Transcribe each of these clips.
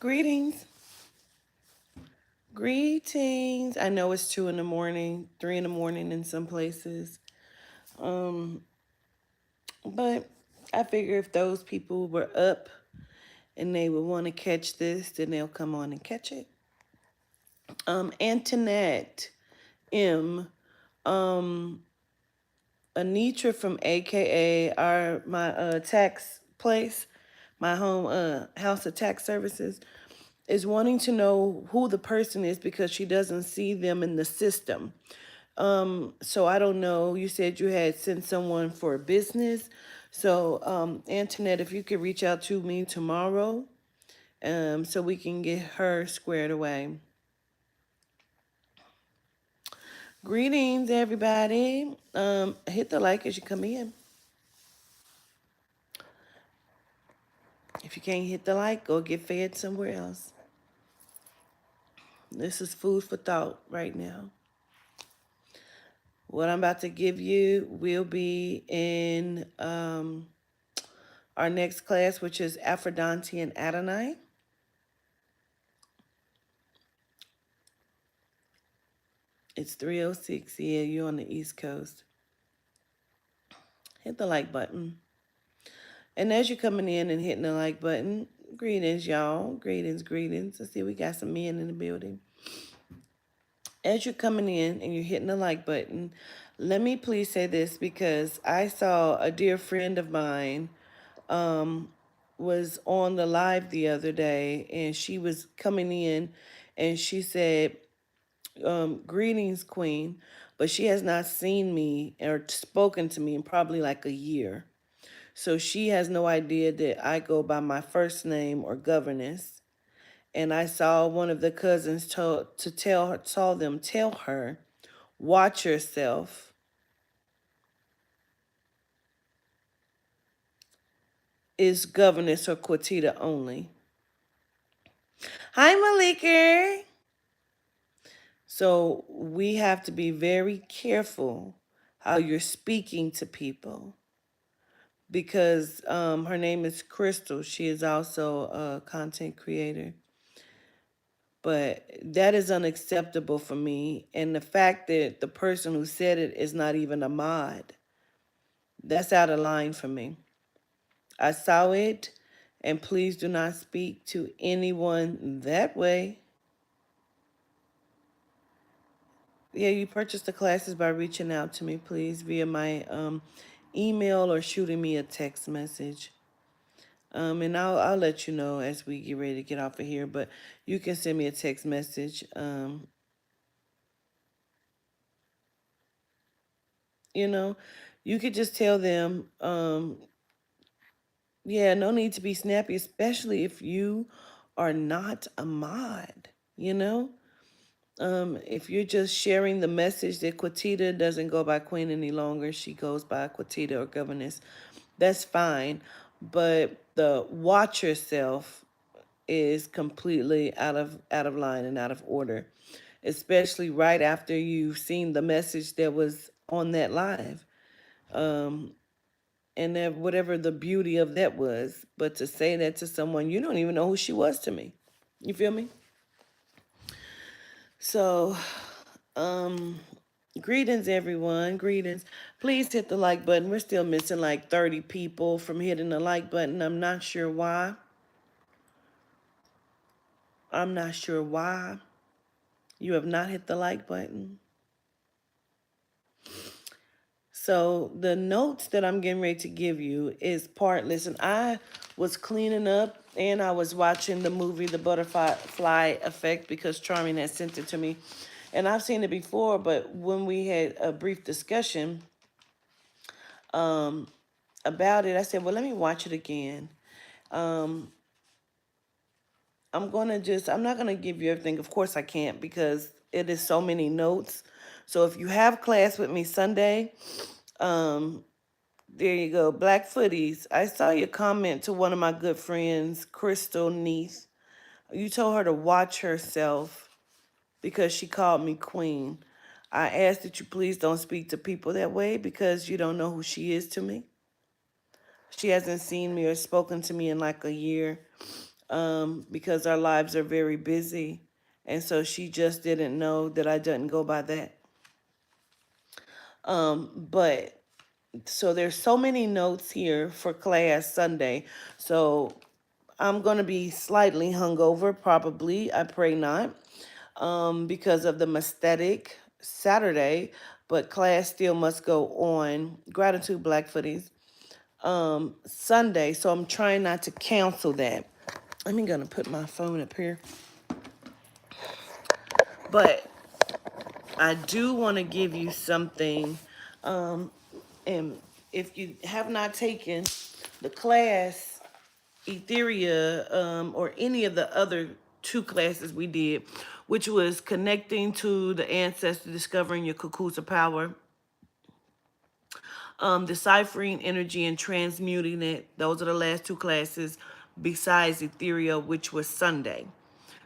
Greetings. Greetings. I know it's 2 in the morning, 3 in the morning in some places. Um, but I figure if those people were up and they would want to catch this, then they'll come on and catch it. Antoinette M. Um, Anitra from AKA my tax place, my home house of tax services, is wanting to know who the person is because she doesn't see them in the system. So I don't know. You said you had sent someone for business. So, Antoinette, if you could reach out to me tomorrow, so we can get her squared away. Greetings, everybody. Hit the like as you come in. If you can't hit the like, go get fed somewhere else. This is food for thought right now. What I'm about to give you will be in our next class, which is Aphrodante and Adonai. It's 3:06. Yeah, you're on the East Coast. Hit the like button. And as you're coming in and hitting the like button, greetings, y'all. Greetings, greetings. I see we got some men in the building. As you're coming in and you're hitting the like button, let me please say this because I saw a dear friend of mine was on the live the other day, and she was coming in and she said, greetings, Queen, but she has not seen me or spoken to me in probably like a year. So she has no idea that I go by my first name or governess. And I saw one of the cousins saw them tell her, watch yourself. Is governess or Quatita only. Hi, Malika. So we have to be very careful how you're speaking to people because her name is Crystal. She is also a content creator. But that is unacceptable for me. And the fact that the person who said it is not even a mod, that's out of line for me. I saw it, and please do not speak to anyone that way. Yeah, you purchase the classes by reaching out to me, please, via my email or shooting me a text message. And I'll let you know as we get ready to get off of here. But you can send me a text message. You know, you could just tell them, yeah, no need to be snappy, especially if you are not a mod. You know, if you're just sharing the message that Quatita doesn't go by Queen any longer, she goes by Quatita or Governess. That's fine, but the watch yourself is completely out of line and out of order, especially right after you've seen the message that was on that live. And that whatever the beauty of that was, but to say that to someone you don't even know who she was to me. You feel me? So, um, greetings everyone. Greetings. Please hit the like button. We're still missing like 30 people from hitting the like button. I'm not sure why. I'm not sure why you have not hit the like button. So the notes that I'm getting ready to give you is part. Listen, I was cleaning up and I was watching the movie The Butterfly Effect because Charming had sent it to me. And I've seen it before, but when we had a brief discussion about it, I said, well, let me watch it again. Um, I'm not gonna give you everything. Of course I can't because it is so many notes. So if you have class with me Sunday, um, there you go. Black Footies. I saw your comment to one of my good friends, Crystal Neath. You told her to watch herself because she called me queen. I ask that you please don't speak to people that way because you don't know who she is to me. She hasn't seen me or spoken to me in like a year. because our lives are very busy. And so she just didn't know that I didn't go by that. But so there's so many notes here for class Sunday. So I'm going to be slightly hungover, probably. I pray not, because of the Maesthetic Saturday. But class still must go on. Gratitude, Blackfooties. Sunday. So I'm trying not to cancel that. I'm going to put my phone up here. But I do want to give you something. And if you have not taken the class, Etheria, or any of the other two classes we did, which was connecting to the ancestor, discovering your Kukusa power, deciphering energy and transmuting it. Those are the last two classes besides Etheria, which was Sunday.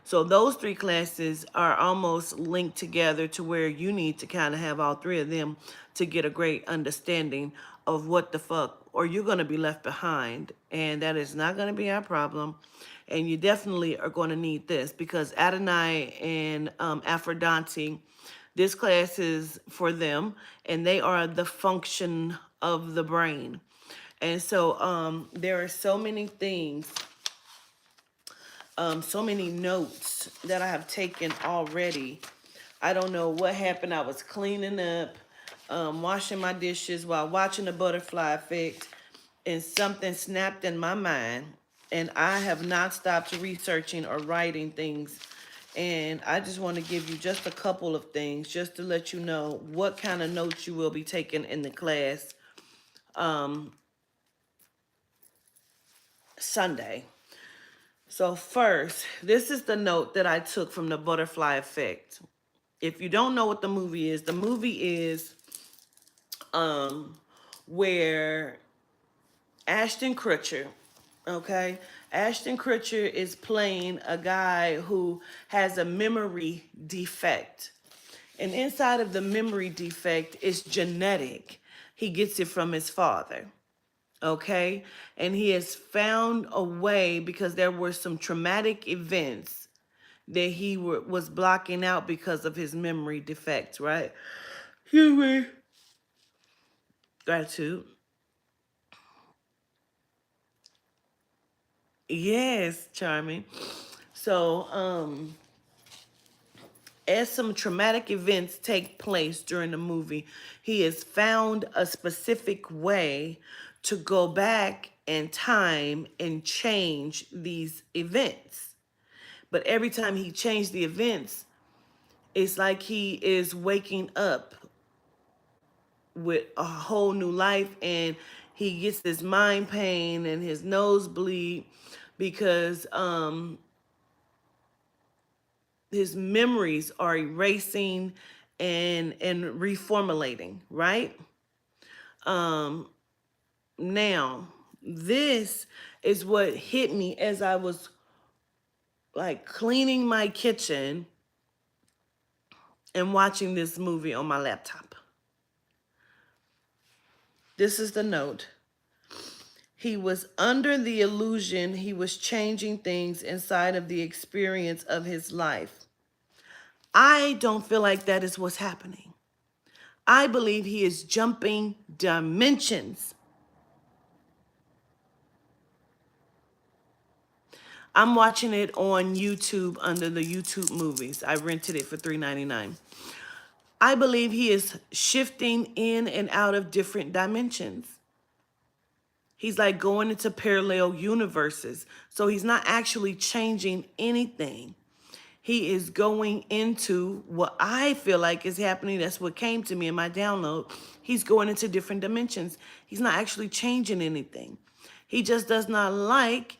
So those three classes are almost linked together to where you need to kind of have all three of them to get a great understanding of what the fuck, or you're going to be left behind. And that is not going to be our problem. And you definitely are going to need this because Adonai and Aphrodante, this class is for them, and they are the function of the brain. And so there are so many things, so many notes that I have taken already. I don't know what happened. I was cleaning up, washing my dishes while watching the butterfly effect, and something snapped in my mind. And I have not stopped researching or writing things. And I just want to give you just a couple of things just to let you know what kind of notes you will be taking in the class Sunday. So first, this is the note that I took from the butterfly effect. If you don't know what the movie is where Ashton Kutcher, okay? Ashton Kutcher is playing a guy who has a memory defect. And inside of the memory defect is genetic. He gets it from his father, okay? And he has found a way because there were some traumatic events that he was blocking out because of his memory defects, right? Excuse me. Gratitude. Yes, charming. So, as some traumatic events take place during the movie, he has found a specific way to go back in time and change these events. But every time he changed the events, it's like he is waking up with a whole new life, and he gets this mind pain and his nose bleed because his memories are erasing and reformulating, right? Now, this is what hit me as I was like cleaning my kitchen and watching this movie on my laptop. This is the note. He was under the illusion he was changing things inside of the experience of his life. I don't feel like that is what's happening. I believe he is jumping dimensions. I'm watching it on YouTube under the YouTube movies. I rented it for $3.99. I believe he is shifting in and out of different dimensions. He's like going into parallel universes. So he's not actually changing anything. He is going into what I feel like is happening. That's what came to me in my download. He's going into different dimensions. He's not actually changing anything. He just does not like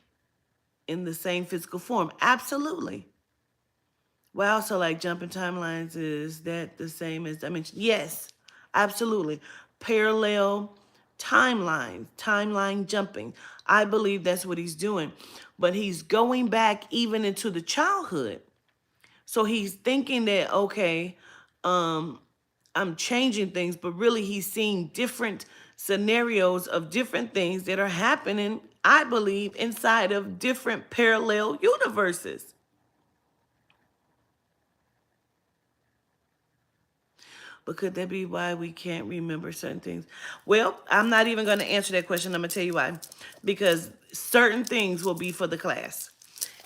in the same physical form. Absolutely. Wow, so like jumping timelines, is that the same as dimension? Yes, absolutely. Parallel timelines, timeline jumping. I believe that's what he's doing. But he's going back even into the childhood. So he's thinking that, okay, I'm changing things, but really he's seeing different scenarios of different things that are happening I believe, inside of different parallel universes. But could that be why we can't remember certain things? Well, I'm not even going to answer that question. I'm going to tell you why. Because certain things will be for the class.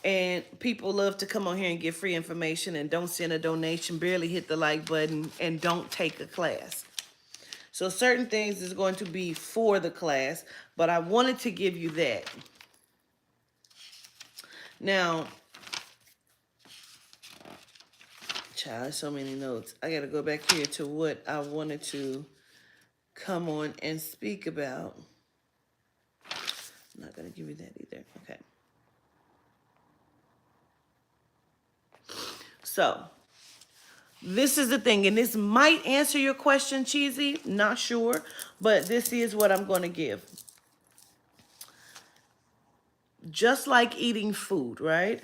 And people love to come on here and get free information and don't send a donation, barely hit the like button, and don't take a class. So certain things is going to be for the class, but I wanted to give you that. Now, child, so many notes. I got to go back here to what I wanted to come on and speak about. I'm not going to give you that either. Okay. So, this is the thing, and this might answer your question, Cheesy. Not sure, but this is what I'm going to give. Just like eating food, right?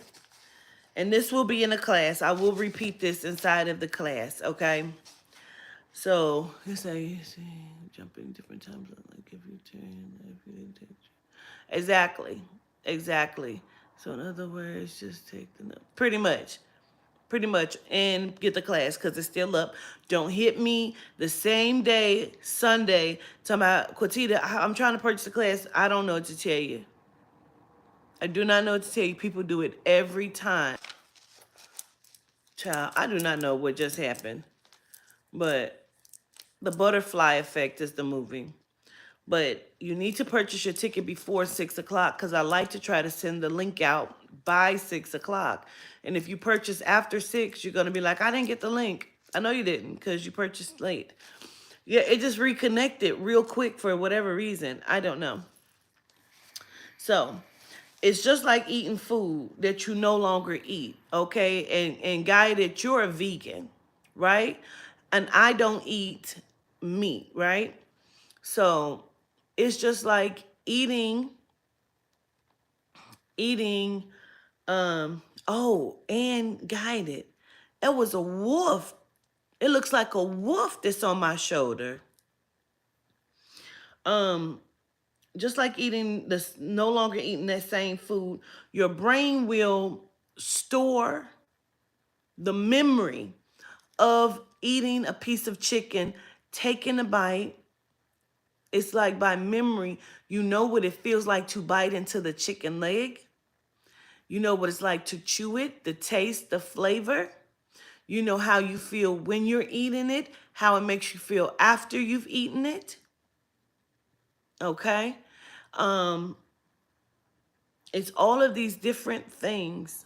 And this will be in a class. I will repeat this inside of the class, okay? So, it's like, jumping different times, like if you turn, if you didn't take. Exactly, exactly. So in other words, just take the note. Pretty much, and get the class because it's still up. Don't hit me the same day, Sunday, talking about, Quatita, I'm trying to purchase the class. I don't know what to tell you. I do not know what to tell you. People do it every time. Child, I do not know what just happened, but The Butterfly Effect is the movie. But you need to purchase your ticket before 6 o'clock because I like to try to send the link out by 6 o'clock. And if you purchase after 6, you're going to be like, I didn't get the link. I know you didn't because you purchased late. Yeah, it just reconnected real quick for whatever reason. I don't know. So it's just like eating food that you no longer eat, okay? And Guy, that you're a vegan, right? And I don't eat meat, right? So it's just like eating, oh, and guided. It was a wolf. It looks like a wolf that's on my shoulder. Um, just like eating this, no longer eating that same food, your brain will store the memory of eating a piece of chicken, taking a bite. It's like by memory, you know what it feels like to bite into the chicken leg. You know what it's like to chew it, the taste, the flavor. You know how you feel when you're eating it, how it makes you feel after you've eaten it. Okay? Um, it's all of these different things.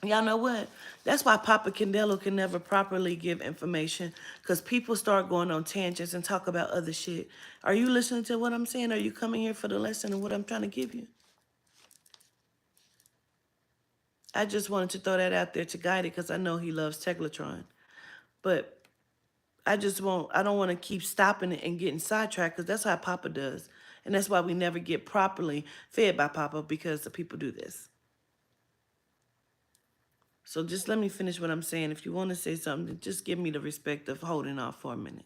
Y'all know what? That's why Papa Candelo can never properly give information because people start going on tangents and talk about other shit. Are you listening to what I'm saying? Are you coming here for the lesson and what I'm trying to give you? I just wanted to throw that out there to Guide it because I know he loves Teglatron. But I don't want to keep stopping it and getting sidetracked because that's how Papa does. And that's why we never get properly fed by Papa because the people do this. So just let me finish what I'm saying. If you want to say something, just give me the respect of holding off for a minute.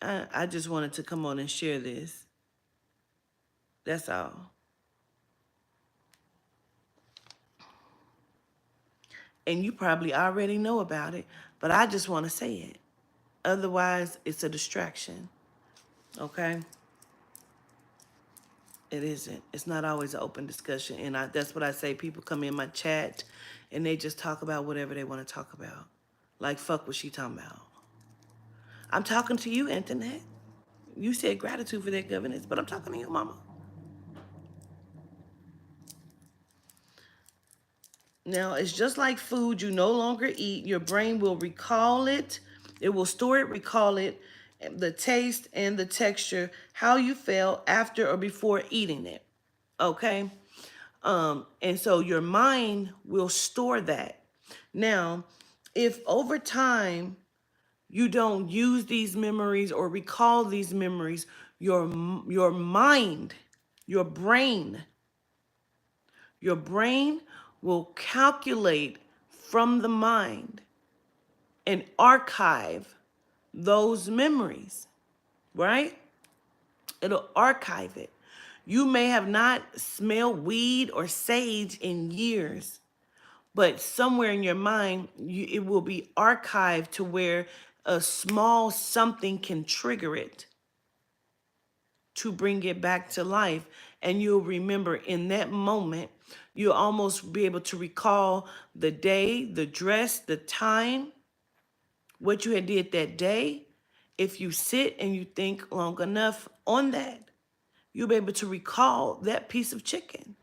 I just wanted to come on and share this. That's all. And you probably already know about it, but I just want to say it. Otherwise, it's a distraction. Okay? It isn't. It's not always an open discussion. And that's what I say. People come in my chat and they just talk about whatever they want to talk about. Like, fuck what she talking about. I'm talking to you, Internet. You said gratitude for that governance, but I'm talking to you, mama. Now, it's just like food you no longer eat. Your brain will recall it. It will store it, recall it, the taste and the texture, how you felt after or before eating it. Okay? And so your mind will store that. Now, if over time you don't use these memories or recall these memories, your mind, your brain will calculate from the mind and archive those memories, right? It'll archive it. You may have not smelled weed or sage in years, but somewhere in your mind, it will be archived to where a small something can trigger it to bring it back to life. And you'll remember in that moment, you'll almost be able to recall the day, the dress, the time, what you had did that day. If you sit and you think long enough on that, you'll be able to recall that piece of chicken,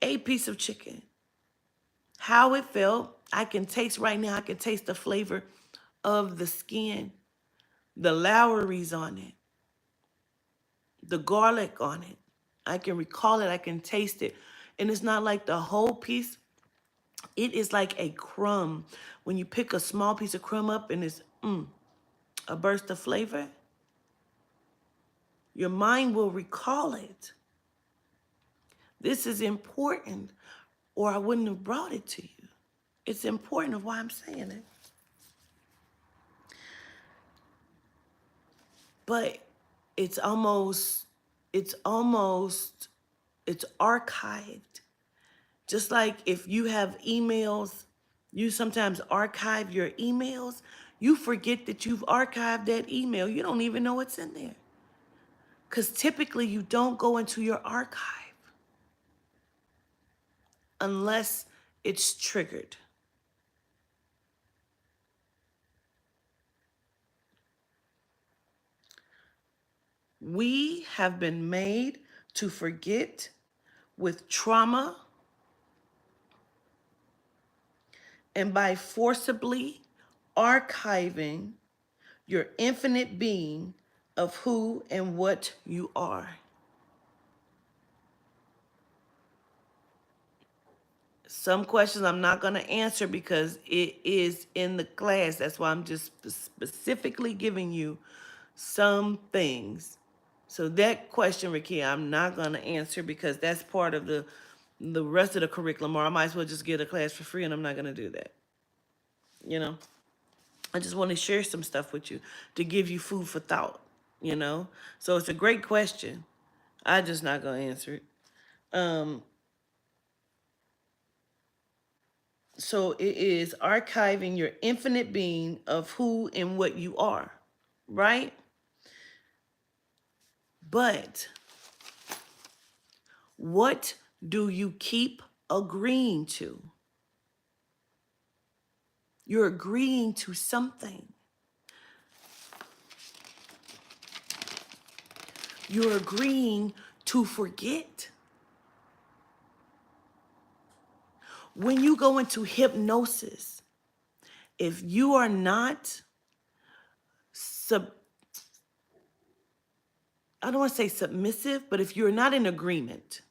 a piece of chicken, how it felt. I can taste right now, I can taste the flavor of the skin, the Lowry's on it, the garlic on it. I can recall it, I can taste it. And it's not like the whole piece, it is like a crumb. When you pick a small piece of crumb up and it's a burst of flavor, your mind will recall it. This is important, or I wouldn't have brought it to you. It's important of why I'm saying it. But it's archived. Just like if you have emails, you sometimes archive your emails. You forget that you've archived that email. You don't even know what's in there. Because typically you don't go into your archive unless it's triggered. We have been made to forget with trauma, and by forcibly archiving your infinite being of who and what you are. Some questions I'm not going to answer because it is in the class. That's why I'm just specifically giving you some things. So that question, Ricky, I'm not going to answer because that's part of the rest of the curriculum, or I might as well just get a class for free, and I'm not going to do that. You know, I just want to share some stuff with you to give you food for thought, you know? So it's a great question. I'm just not going to answer it. So it is archiving your infinite being of who and what you are, right? But what do you keep agreeing to? You're agreeing to something. You're agreeing to forget. When you go into hypnosis, if you are not I don't want to say submissive, but if you're not in agreement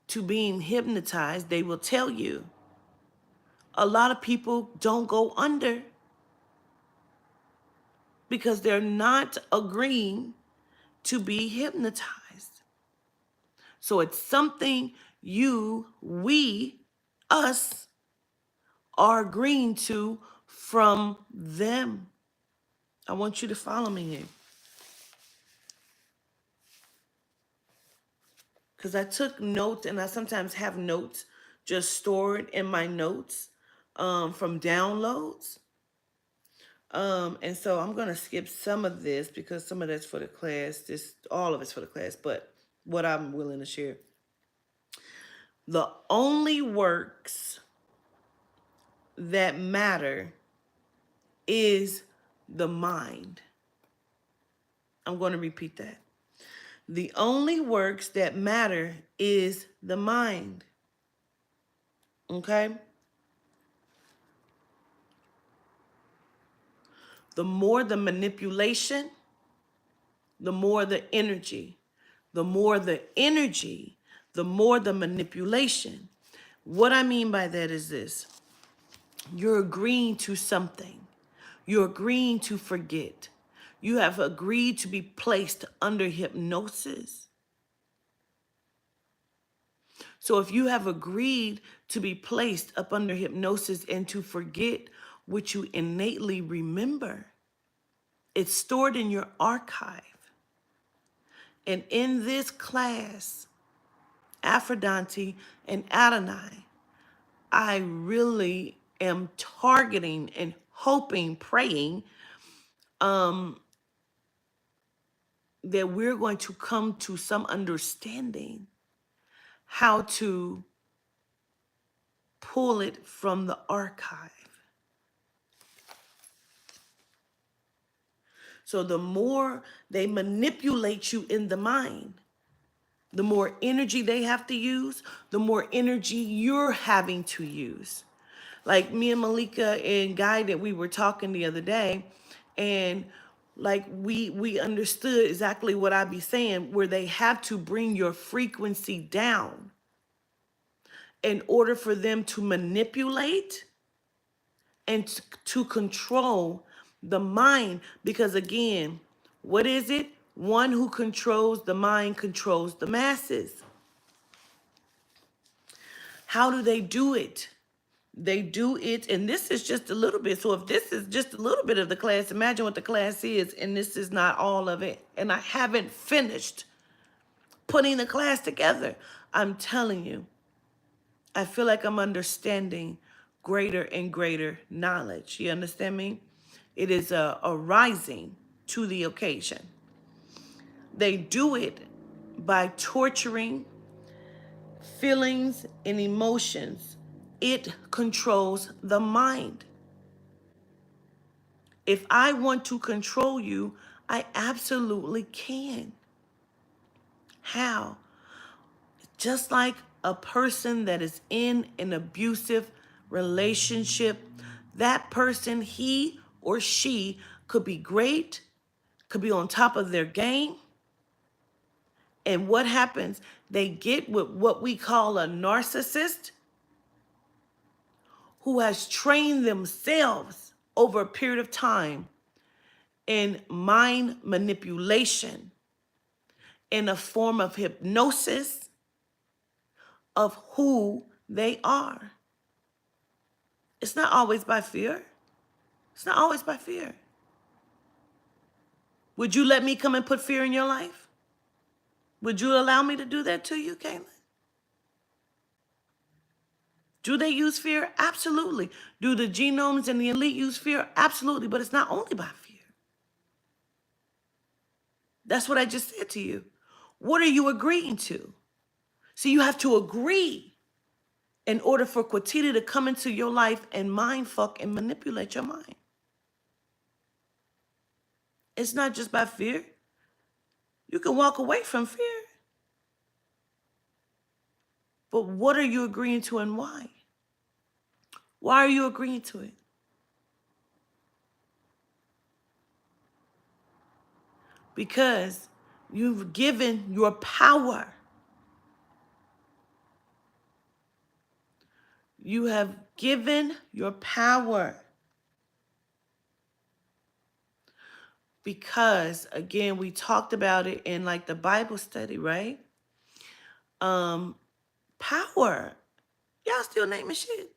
to being hypnotized, they will tell you a lot of people don't go under because they're not agreeing to be hypnotized. So it's something us are agreeing to from them. I want you to follow me here. Because I took notes, and I sometimes have notes just stored in my notes from downloads. And so I'm going to skip some of this because some of that's for the class. All of it's for the class, but what I'm willing to share. The only works that matter is the mind. I'm going to repeat that. The only works that matter is the mind. Okay? The more the manipulation, the more the energy. The more the energy, the more the manipulation. What I mean by that is this. You're agreeing to something. You're agreeing to forget. You have agreed to be placed under hypnosis. So if you have agreed to be placed up under hypnosis and to forget what you innately remember, it's stored in your archive. And in this class, Aphrodante and Adonai, I really am targeting and hoping, praying that we're going to come to some understanding how to pull it from the archive. So the more they manipulate you in the mind, the more energy they have to use, the more energy you're having to use. Like me and Malika and Guy that we were talking the other day, and like we understood exactly what I be saying, where they have to bring your frequency down in order for them to manipulate and to control the mind. Because again, what is it? One who controls the mind controls the masses. How do they do it? They do it, and this is just a little bit. So if this is just a little bit of the class, imagine what the class is, and this is not all of it. And I haven't finished putting the class together. I'm telling you, I feel like I'm understanding greater and greater knowledge. You understand me? It is a rising to the occasion. They do it by torturing feelings and emotions. It controls the mind. If I want to control you, I absolutely can. How? Just like a person that is in an abusive relationship, that person, he or she, could be great, could be on top of their game. And what happens? They get with what we call a narcissist who has trained themselves over a period of time in mind manipulation, in a form of hypnosis of who they are. It's not always by fear. It's not always by fear. Would you let me come and put fear in your life? Would you allow me to do that to you, Caitlin? Do they use fear? Absolutely. Do the genomes and the elite use fear? Absolutely. But it's not only by fear. That's what I just said to you. What are you agreeing to? So you have to agree in order for Quatita to come into your life and mind fuck and manipulate your mind. It's not just by fear. You can walk away from fear. But what are you agreeing to and why? Why are you agreeing to it? Because you've given your power. You have given your power. Because, again, we talked about it in like the Bible study, right? Power. Y'all still naming shit.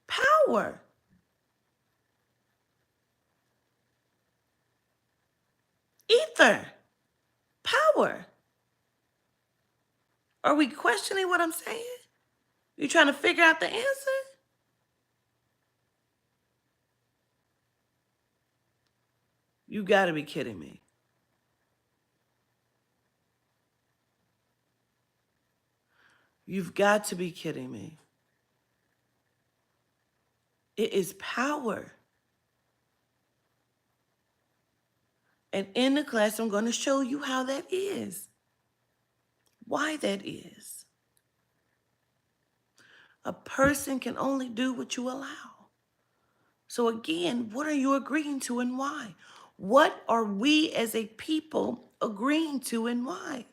Power. Ether. Power. Are we questioning what I'm saying? You trying to figure out the answer? You gotta be kidding me. You've got to be kidding me. It is power. And in the class, I'm going to show you how that is. Why that is. A person can only do what you allow. So again, what are you agreeing to and why? What are we as a people agreeing to and why?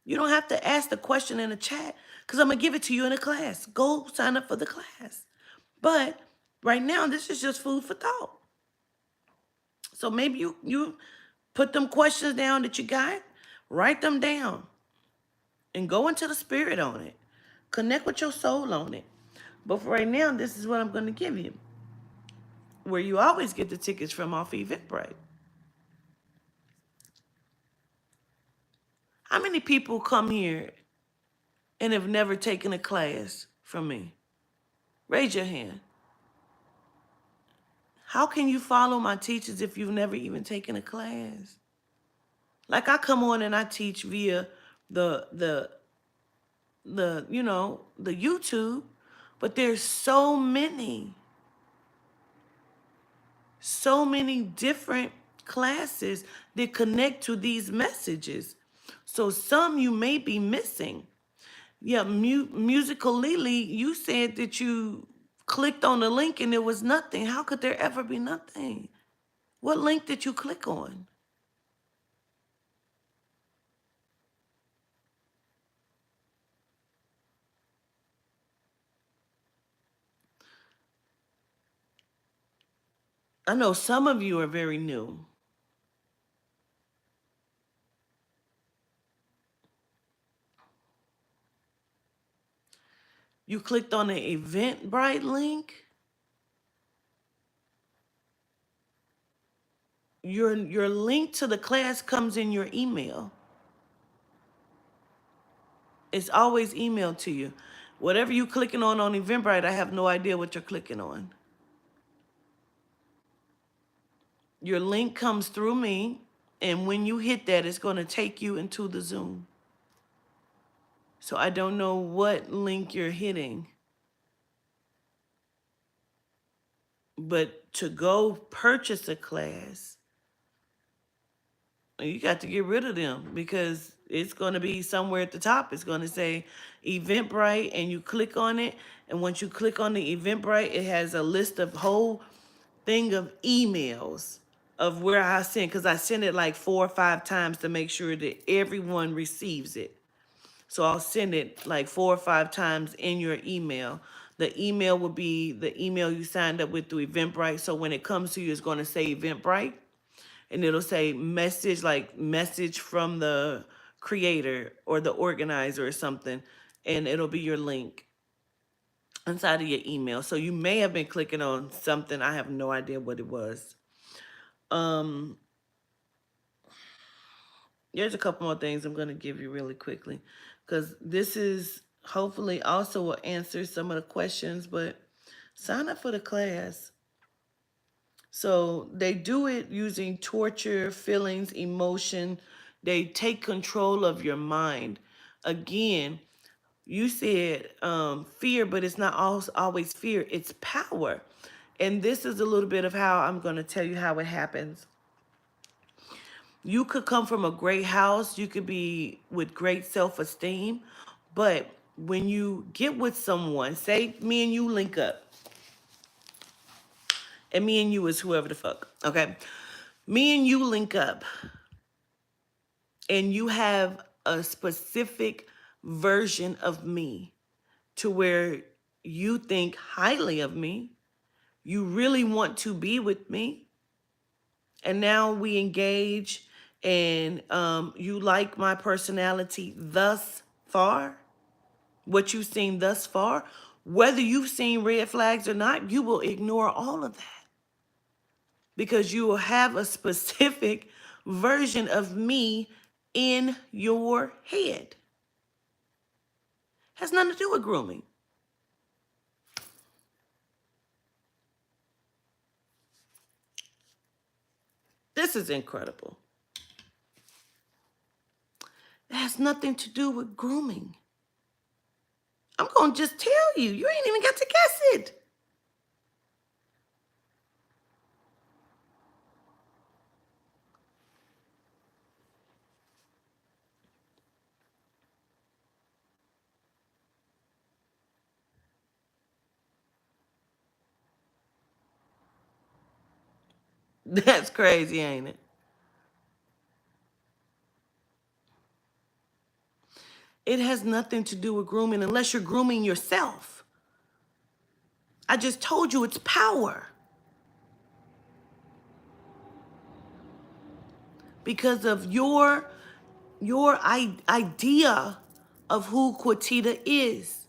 You don't have to ask the question in the chat because I'm going to give it to you in a class. Go sign up for the class. But right now, this is just food for thought. So maybe you put them questions down that you got, write them down, and go into the spirit on it. Connect with your soul on it. But for right now, this is what I'm going to give you, where you always get the tickets from off Eventbrite. How many people come here and have never taken a class from me? Raise your hand. How can you follow my teachers if you've never even taken a class? Like I come on and I teach via the the the YouTube, but there's so many different classes that connect to these messages. So some you may be missing. Yeah, Musical Lily, you said that you clicked on the link and there was nothing. How could there ever be nothing? What link did you click on? I know some of you are very new. You clicked on the Eventbrite link. Your link to the class comes in your email. It's always emailed to you. Whatever you clicking on Eventbrite, I have no idea what you're clicking on. Your link comes through me, and when you hit that, it's going to take you into the Zoom. So I don't know what link you're hitting. But to go purchase a class, you got to get rid of them because it's going to be somewhere at the top. It's going to say Eventbrite, and you click on it. And once you click on the Eventbrite, it has a list of whole thing of emails of where I send, because I send it like 4 or 5 times to make sure that everyone receives it. So I'll send it like 4 or 5 times in your email. The email will be the email you signed up with through Eventbrite. So when it comes to you, it's going to say Eventbrite, and it'll say message from the creator or the organizer or something, and it'll be your link inside of your email. So you may have been clicking on something. I have no idea what it was. There's a couple more things I'm going to give you really quickly, because this is hopefully also will answer some of the questions, but sign up for the class. So they do it using torture, feelings, emotion. They take control of your mind. Again, you said fear, but it's not always fear. It's power. And this is a little bit of how I'm going to tell you how it happens. You could come from a great house. You could be with great self-esteem. But when you get with someone, say me and you link up, and me and you is whoever the fuck, okay? Me and you link up, and you have a specific version of me to where you think highly of me, you really want to be with me, and now we engage, and you like my personality thus far, what you've seen thus far, whether you've seen red flags or not, you will ignore all of that because you will have a specific version of me in your head. Has nothing to do with grooming. This is incredible. It has nothing to do with grooming. I'm going to just tell you. You ain't even got to guess it. That's crazy, ain't it? It has nothing to do with grooming unless you're grooming yourself. I just told you it's power. Because of your idea of who Quatita is.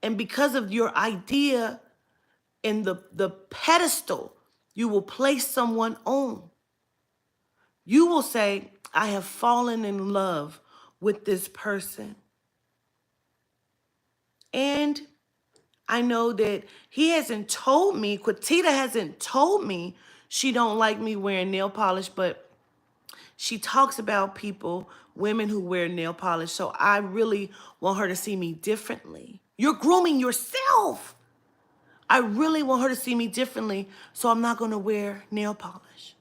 And because of your idea and the pedestal you will place someone on, You will say, I have fallen in love with this person. And I know that he hasn't told me, Quatita hasn't told me she don't like me wearing nail polish, but she talks about people, women who wear nail polish. So I really want her to see me differently. You're grooming yourself. I really want her to see me differently, so I'm not going to wear nail polish.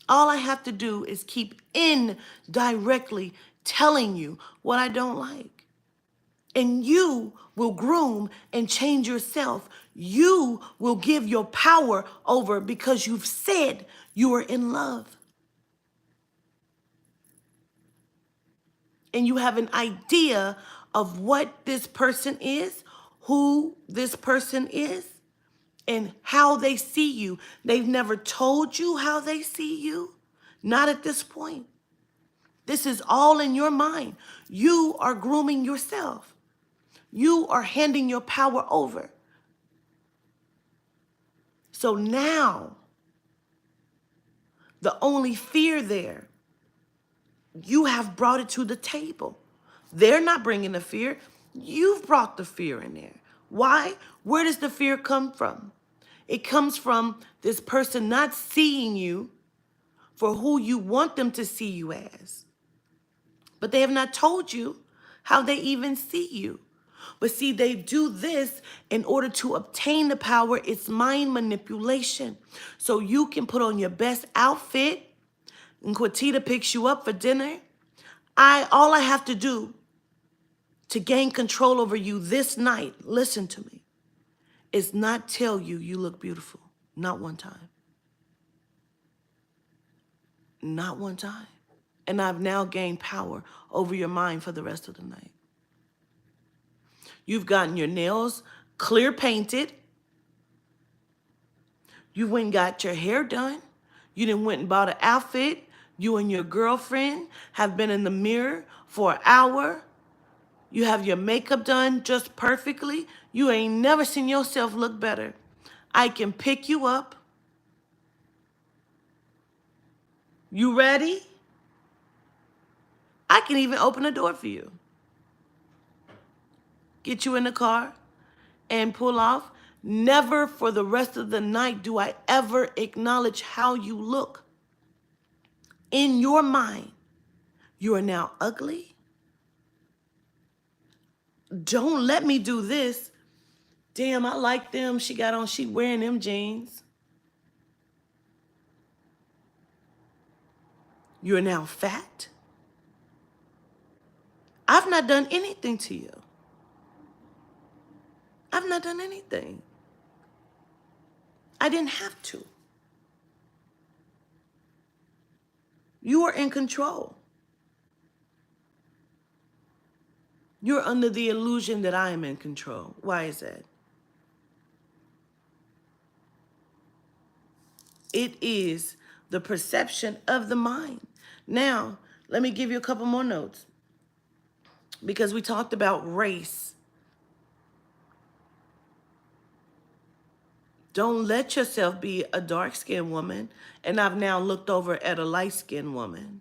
All I have to do is keep indirectly telling you what I don't like. And you will groom and change yourself. You will give your power over because you've said you are in love. And you have an idea of what this person is, who this person is, and how they see you. They've never told you how they see you. Not at this point. This is all in your mind. You are grooming yourself. You are handing your power over. So now, the only fear there, you have brought it to the table. They're not bringing the fear. You've brought the fear in there. Why? Where does the fear come from? It comes from this person not seeing you for who you want them to see you as. But they have not told you how they even see you. But see, they do this in order to obtain the power. It's mind manipulation. So you can put on your best outfit and Quatita picks you up for dinner. All I have to do to gain control over you this night, listen to me, is not tell you you look beautiful. Not one time. Not one time. And I've now gained power over your mind for the rest of the night. You've gotten your nails clear painted. You went and got your hair done. You done went and bought an outfit. You and your girlfriend have been in the mirror for an hour. You have your makeup done just perfectly. You ain't never seen yourself look better. I can pick you up. You ready? I can even open a door for you. Get you in the car and pull off. Never for the rest of the night do I ever acknowledge how you look. In your mind, you are now ugly. Don't let me do this. Damn, I like them. She wearing them jeans. You're now fat. I've not done anything to you. I've not done anything. I didn't have to. You are in control. You're under the illusion that I am in control. Why is that? It is the perception of the mind. Now, let me give you a couple more notes. Because we talked about race. Don't let yourself be a dark-skinned woman. And I've now looked over at a light-skinned woman.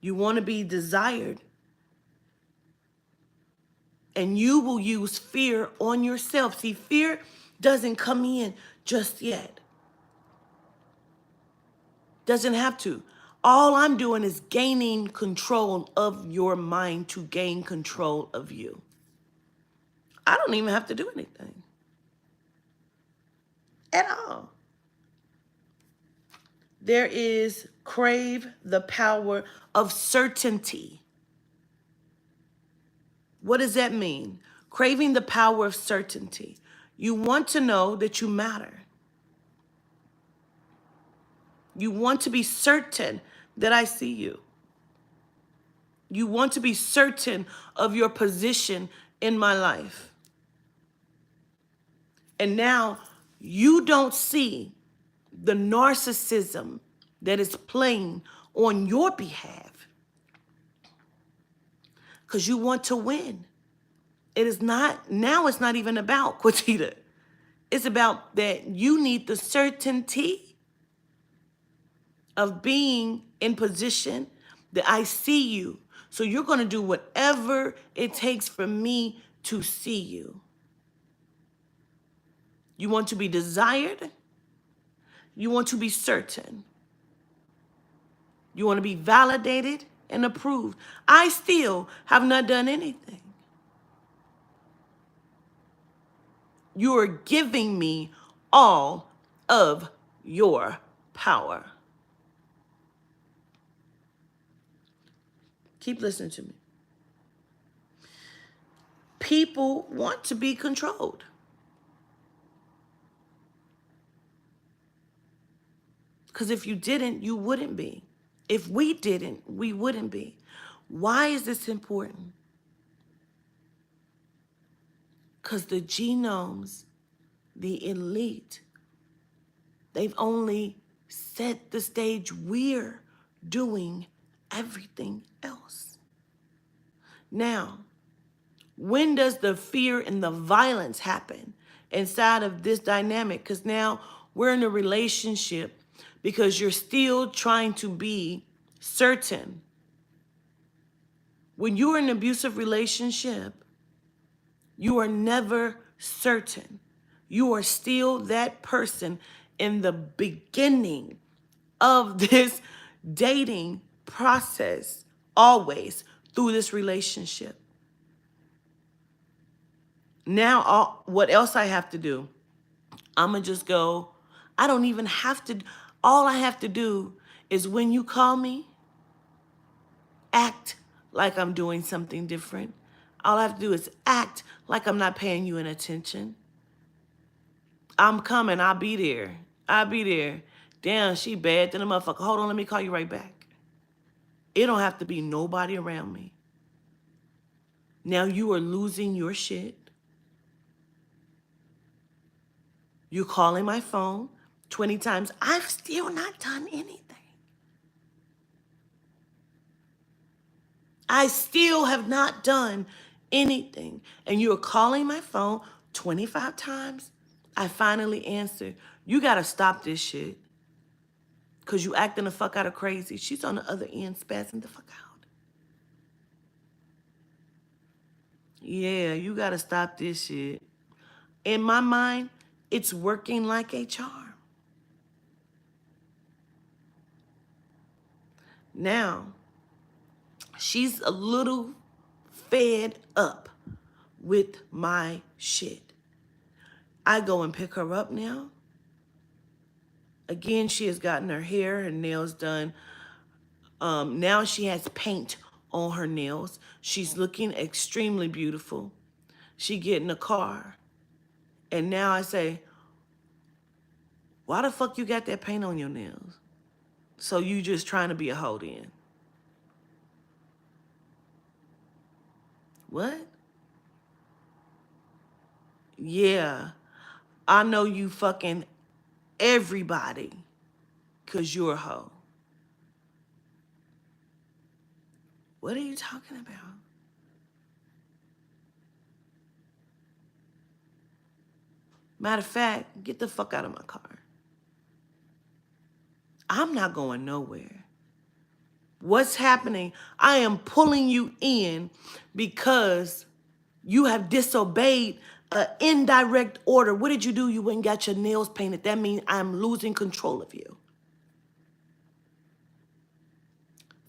You want to be desired. And you will use fear on yourself. See, fear doesn't come in just yet. Doesn't have to. All I'm doing is gaining control of your mind to gain control of you. I don't even have to do anything. At all. There is crave the power of certainty. What does that mean? Craving the power of certainty. You want to know that you matter. You want to be certain that I see you. You want to be certain of your position in my life. And now you don't see the narcissism that is playing on your behalf because you want to win. It is not, now it's not even about Quatita. It's about that you need the certainty of being in position that I see you. So you're going to do whatever it takes for me to see you. You want to be desired. You want to be certain. You want to be validated and approved. I still have not done anything. You are giving me all of your power. Keep listening to me. People want to be controlled. Because if you didn't, you wouldn't be. If we didn't, we wouldn't be. Why is this important? Because the genomes, the elite, they've only set the stage. We're doing everything else. Now, when does the fear and the violence happen inside of this dynamic? Because now we're in a relationship because you're still trying to be certain. When you're in an abusive relationship, you are never certain. You are still that person in the beginning of this dating process, always through this relationship. Now, what else I have to do? I'm going to just go, I don't even have to, all I have to do is when you call me, act like I'm doing something different. All I have to do is act like I'm not paying you any attention. I'm coming, I'll be there. I'll be there. Damn, she bad than a motherfucker. Hold on, let me call you right back. It don't have to be nobody around me. Now you are losing your shit. You're calling my phone 20 times. I've still not done anything. I still have not done anything. And you're calling my phone 25 times. I finally answered. You got to stop this shit. Because you acting the fuck out of crazy. She's on the other end spazzing the fuck out. Yeah, you got to stop this shit. In my mind, it's working like a charm. Now, she's a little fed up with my shit. I go and pick her up now. Again, she has gotten her hair, her nails done. Now she has paint on her nails. She's looking extremely beautiful. She get in the car. And now I say, why the fuck you got that paint on your nails? So you just trying to be a hoe then? What? Yeah, I know you fucking everybody because you're a hoe. What are you talking about? Matter of fact, get the fuck out of my car. I'm not going nowhere. What's happening? I am pulling you in because you have disobeyed an indirect order. What did you do? You went and got your nails painted. That means I'm losing control of you.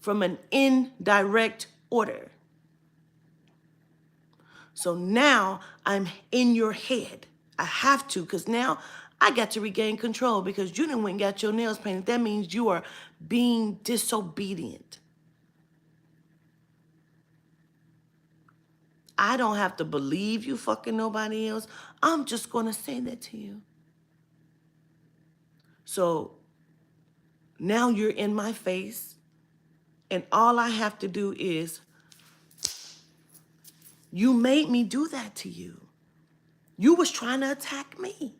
From an indirect order. So now I'm in your head. I have to, because now I got to regain control because you didn't went and got your nails painted. That means you are being disobedient. I don't have to believe you fucking nobody else. I'm just going to say that to you. So now you're in my face, and all I have to do is, you made me do that to you. You was trying to attack me.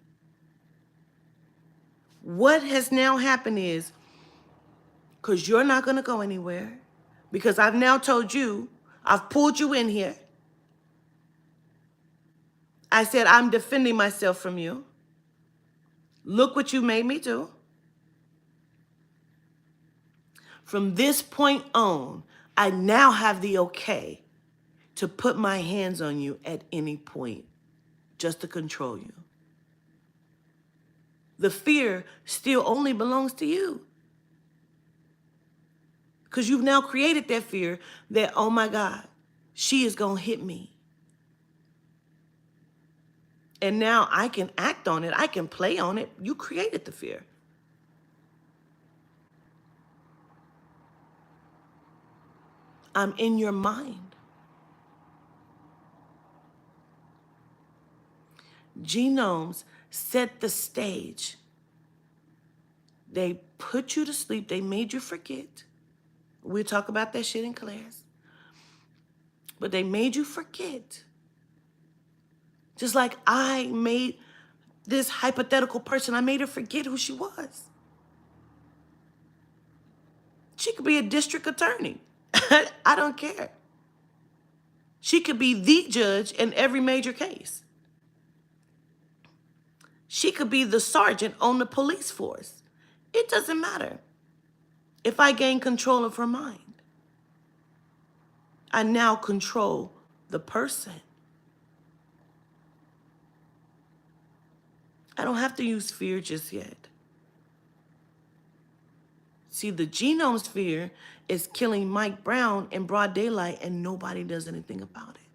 What has now happened is, because you're not going to go anywhere, because I've now told you, I've pulled you in here. I said, I'm defending myself from you. Look what you made me do. From this point on, I now have the okay to put my hands on you at any point just to control you. The fear still only belongs to you. Because you've now created that fear that, oh my God, she is going to hit me. And now I can act on it. I can play on it. You created the fear. I'm in your mind. Genomes set the stage. They put you to sleep. They made you forget. We'll talk about that shit in class. But they made you forget. Just like I made this hypothetical person, I made her forget who she was. She could be a district attorney. I don't care. She could be the judge in every major case. She could be the sergeant on the police force. It doesn't matter. If I gain control of her mind, I now control the person. I don't have to use fear just yet. See, the genome sphere is killing Mike Brown in broad daylight and nobody does anything about it.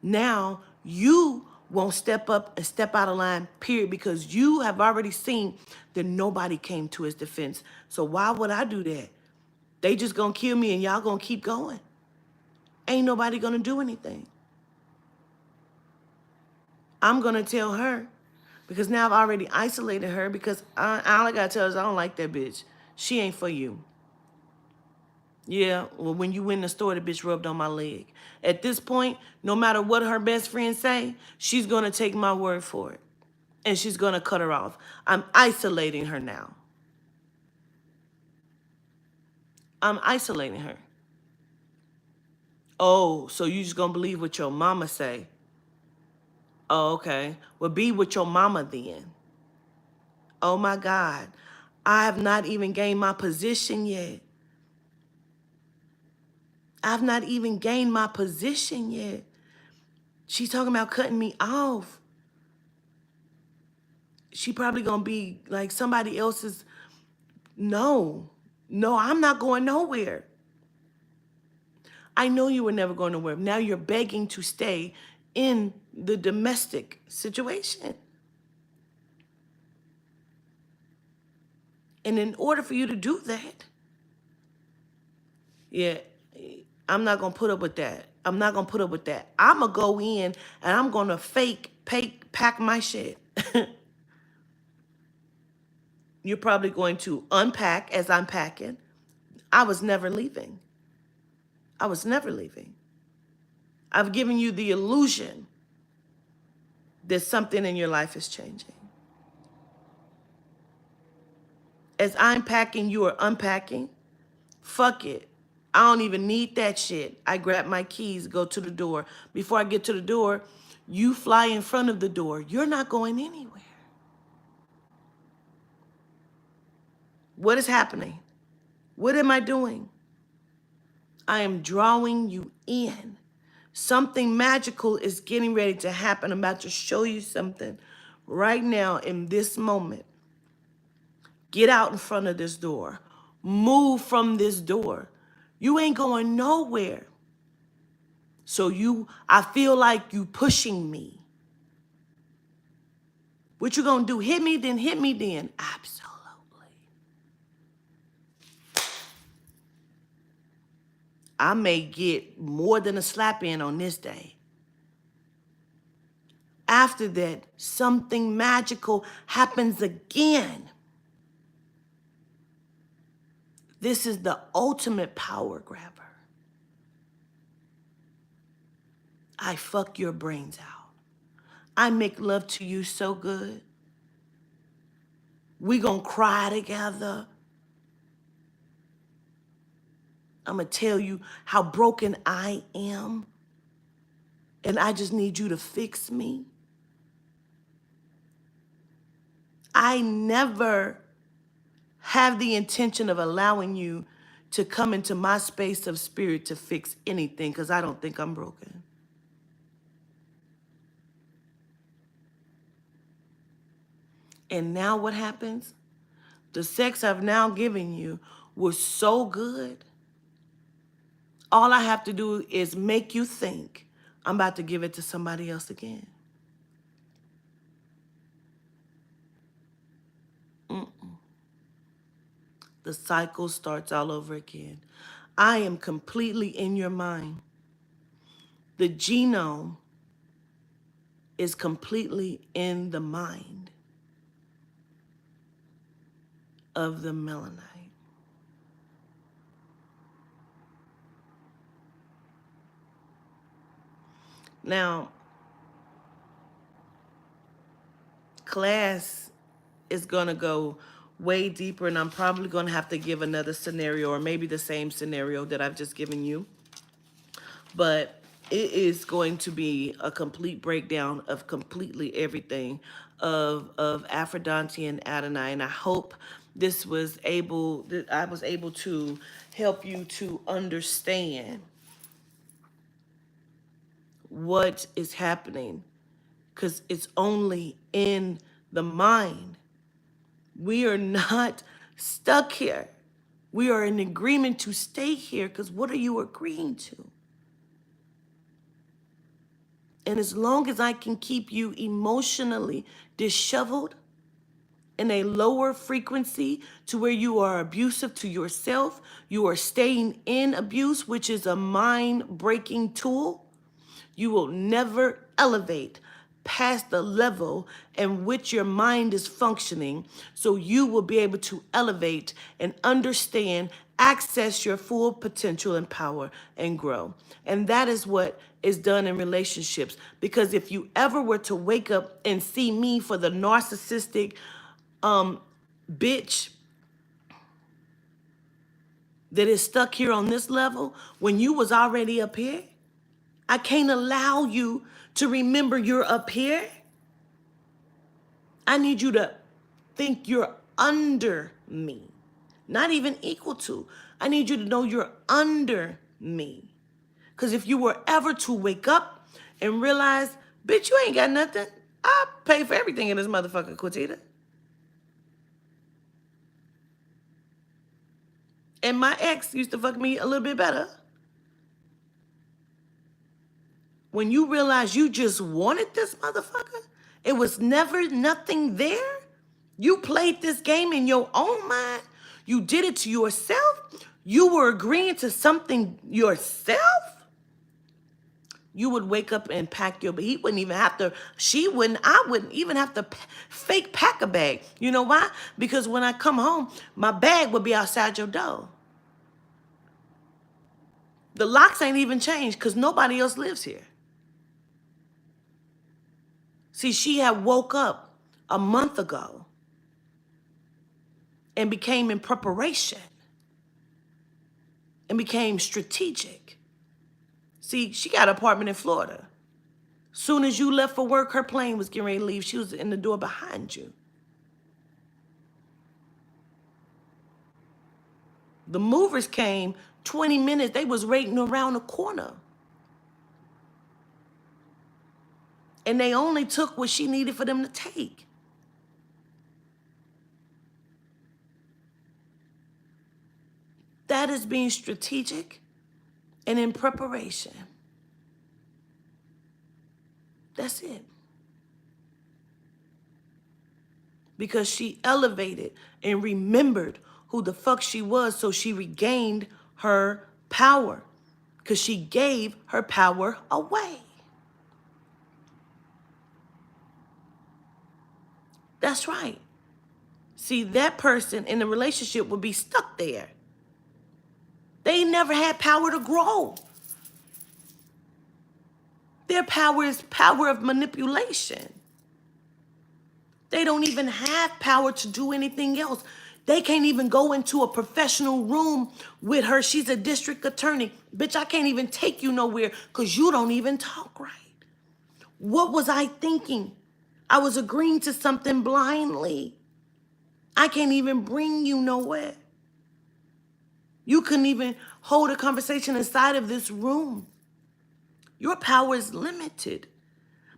Now you won't step up and step out of line, period, because you have already seen that nobody came to his defense. So why would I do that? They just gonna kill me and y'all gonna keep going. Ain't nobody gonna do anything. I'm gonna tell her, because now I've already isolated her, because all I gotta tell her is I don't like that bitch. She ain't for you. Yeah, well, when you went in the store, the bitch rubbed on my leg. At this point, no matter what her best friend say, she's gonna take my word for it. And she's gonna cut her off. I'm isolating her now. I'm isolating her. Oh, so you just gonna believe what your mama say? Oh, okay. Well, be with your mama then. Oh my God. I have not even gained my position yet. I've not even gained my position yet. She's talking about cutting me off. She probably gonna be like somebody else's. No, I'm not going nowhere. I know you were never going nowhere. Now you're begging to stay in the domestic situation. And in order for you to do that, yeah, I'm not gonna put up with that. I'm not gonna put up with that. I'm gonna go in and I'm gonna pack my shit. You're probably going to unpack as I'm packing. I was never leaving. I was never leaving. I've given you the illusion that something in your life is changing. As I'm packing, you are unpacking. Fuck it. I don't even need that shit. I grab my keys, go to the door. Before I get to the door, you fly in front of the door. You're not going anywhere. What is happening? What am I doing? I am drawing you in. Something magical is getting ready to happen. I'm about to show you something right now in this moment. Get out in front of this door. Move from this door. You ain't going nowhere. So I feel like you pushing me. What you gonna do? Hit me then, hit me then. Absolutely. I may get more than a slap in on this day. After that, something magical happens again. This is the ultimate power grabber. I fuck your brains out. I make love to you so good. We gonna cry together. I'm gonna tell you how broken I am. And I just need you to fix me. I never have the intention of allowing you to come into my space of spirit to fix anything because I don't think I'm broken. And now what happens? The sex I've now given you was so good. All I have to do is make you think I'm about to give it to somebody else again. The cycle starts all over again. I am completely in your mind. The genome is completely in the mind of the melanite. Now, class is going to go way deeper, and I'm probably going to have to give another scenario or maybe the same scenario that I've just given you. But it is going to be a complete breakdown of completely everything of Aphrodante and Adonai. And I hope that I was able to help you to understand what is happening, because it's only in the mind. We are not stuck here. We are in agreement to stay here, because what are you agreeing to? And as long as I can keep you emotionally disheveled in a lower frequency to where you are abusive to yourself, you are staying in abuse, which is a mind-breaking tool, you will never elevate past the level in which your mind is functioning, so you will be able to elevate and understand, access your full potential and power and grow. And that is what is done in relationships. Because if you ever were to wake up and see me for the narcissistic bitch that is stuck here on this level when you was already up here, I can't allow you to remember you're up here. I need you to think you're under me, not even equal to. I need you to know you're under me. Because if you were ever to wake up and realize, bitch, you ain't got nothing, I pay for everything in this motherfucking Quatita. And my ex used to fuck me a little bit better. When you realize you just wanted this motherfucker, it was never nothing there. You played this game in your own mind. You did it to yourself. You were agreeing to something yourself. You would wake up and pack your, but he wouldn't even have to, I wouldn't even have to fake pack a bag. You know why? Because when I come home, my bag would be outside your door. The locks ain't even changed because nobody else lives here. See, she had woke up a month ago and became in preparation and became strategic. See, she got an apartment in Florida. Soon as you left for work, her plane was getting ready to leave. She was in the door behind you. The movers came 20 minutes. They was waiting around the corner. And they only took what she needed for them to take. That is being strategic and in preparation. That's it. Because she elevated and remembered who the fuck she was, so she regained her power. Because she gave her power away. That's right. See, that person in the relationship would be stuck there. They never had power to grow. Their power is power of manipulation. They don't even have power to do anything else. They can't even go into a professional room with her. She's a district attorney. Bitch, I can't even take you nowhere because you don't even talk right. What was I thinking? I was agreeing to something blindly. I can't even bring you nowhere. You couldn't even hold a conversation inside of this room. Your power is limited.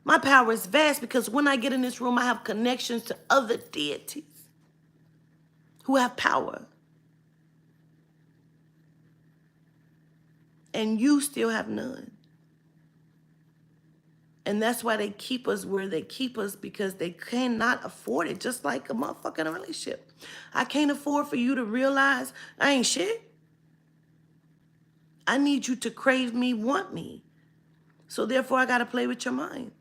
My power is vast because when I get in this room, I have connections to other deities who have power. And you still have none. And that's why they keep us where they keep us, because they cannot afford it, just like a motherfucking relationship. I can't afford for you to realize I ain't shit. I need you to crave me, want me. So therefore, I got to play with your mind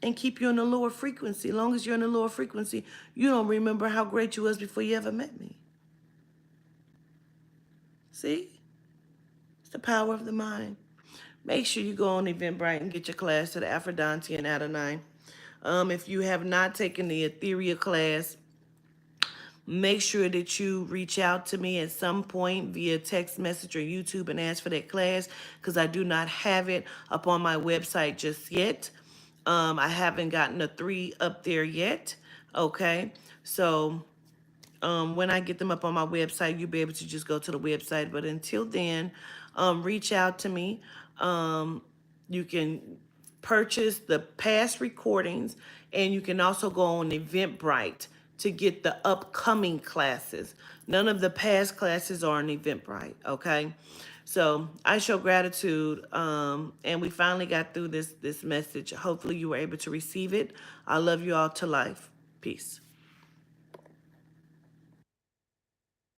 and keep you in a lower frequency. As long as you're in a lower frequency, you don't remember how great you was before you ever met me. See? It's the power of the mind. Make sure you go on Eventbrite and get your class to the Aphrodante and Adonai. If you have not taken the Ethereal class, make sure that you reach out to me at some point via text message or YouTube and ask for that class, because I do not have it up on my website just yet. I haven't gotten a 3 up there yet. Okay. So when I get them up on my website, you'll be able to just go to the website. But until then, reach out to me. You can purchase the past recordings, and you can also go on Eventbrite to get the upcoming classes. None of the past classes are on Eventbrite, okay? So I show gratitude, and we finally got through this message. Hopefully you were able to receive it. I love you all to life. Peace.